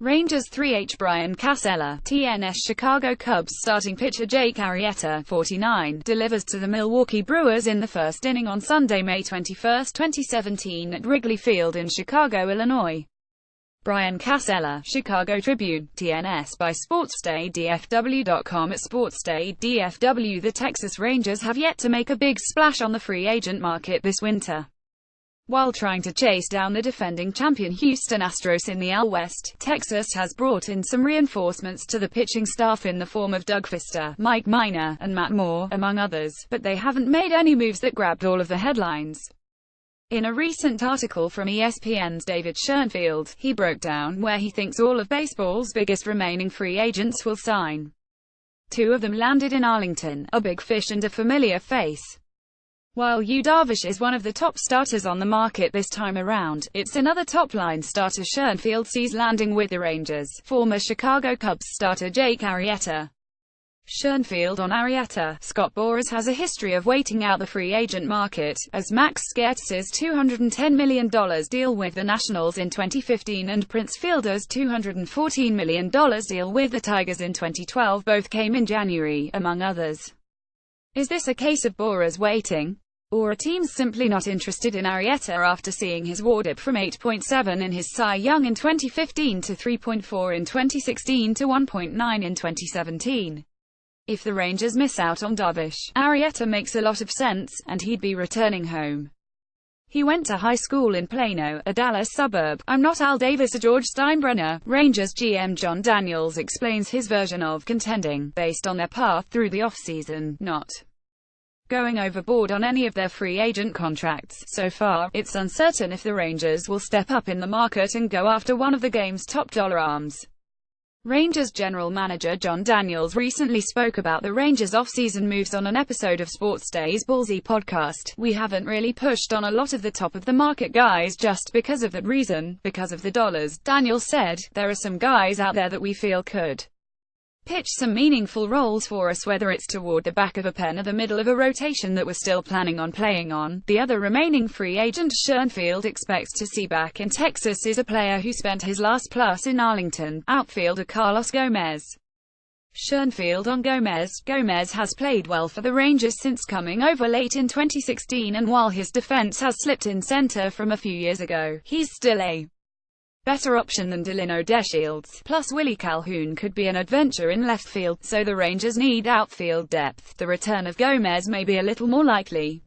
Rangers 3H Brian Casella, TNS Chicago Cubs starting pitcher Jake Arrieta, 49, delivers to the Milwaukee Brewers in the first inning on Sunday, May 21, 2017 at Wrigley Field in Chicago, Illinois. Brian Casella, Chicago Tribune, TNS by SportsDayDFW.com. At SportsDayDFW, the Texas Rangers have yet to make a big splash on the free agent market this winter. While trying to chase down the defending champion Houston Astros in the AL West, Texas has brought in some reinforcements to the pitching staff in the form of Doug Fister, Mike Minor, and Matt Moore, among others, but they haven't made any moves that grabbed all of the headlines. In a recent article from ESPN's David Schoenfield, he broke down where he thinks all of baseball's biggest remaining free agents will sign. Two of them landed in Arlington, a big fish and a familiar face. While Yu Darvish is one of the top starters on the market this time around, it's another top-line starter Schoenfield sees landing with the Rangers, former Chicago Cubs starter Jake Arrieta. Schoenfield on Arrieta: Scott Boras has a history of waiting out the free agent market, as Max Schertz's $210 million deal with the Nationals in 2015 and Prince Fielder's $214 million deal with the Tigers in 2012 both came in January, among others. Is this a case of Boras waiting? Or are teams simply not interested in Arrieta after seeing his WAR from 8.7 in his Cy Young in 2015 to 3.4 in 2016 to 1.9 in 2017? If the Rangers miss out on Darvish, Arrieta makes a lot of sense, and he'd be returning home. He went to high school in Plano, a Dallas suburb. I'm not Al Davis or George Steinbrenner. Rangers GM John Daniels explains his version of contending, based on their path through the offseason, not going overboard on any of their free agent contracts. So far, it's uncertain if the Rangers will step up in the market and go after one of the game's top dollar arms. Rangers general manager John Daniels recently spoke about the Rangers' offseason moves on an episode of Sports Day's Ballsy podcast. We haven't really pushed on a lot of the top-of-the-market guys just because of that reason, because of the dollars, Daniels said. There are some guys out there that we feel could pitch some meaningful roles for us, whether it's toward the back of a pen or the middle of a rotation that we're still planning on playing on. The other remaining free agent Schoenfield expects to see back in Texas is a player who spent his last plus in Arlington, outfielder Carlos Gomez. Schoenfield on Gomez: Gomez has played well for the Rangers since coming over late in 2016, and while his defense has slipped in center from a few years ago, he's still a better option than Delino DeShields. Plus Willie Calhoun could be an adventure in left field, so the Rangers need outfield depth. The return of Gomez may be a little more likely.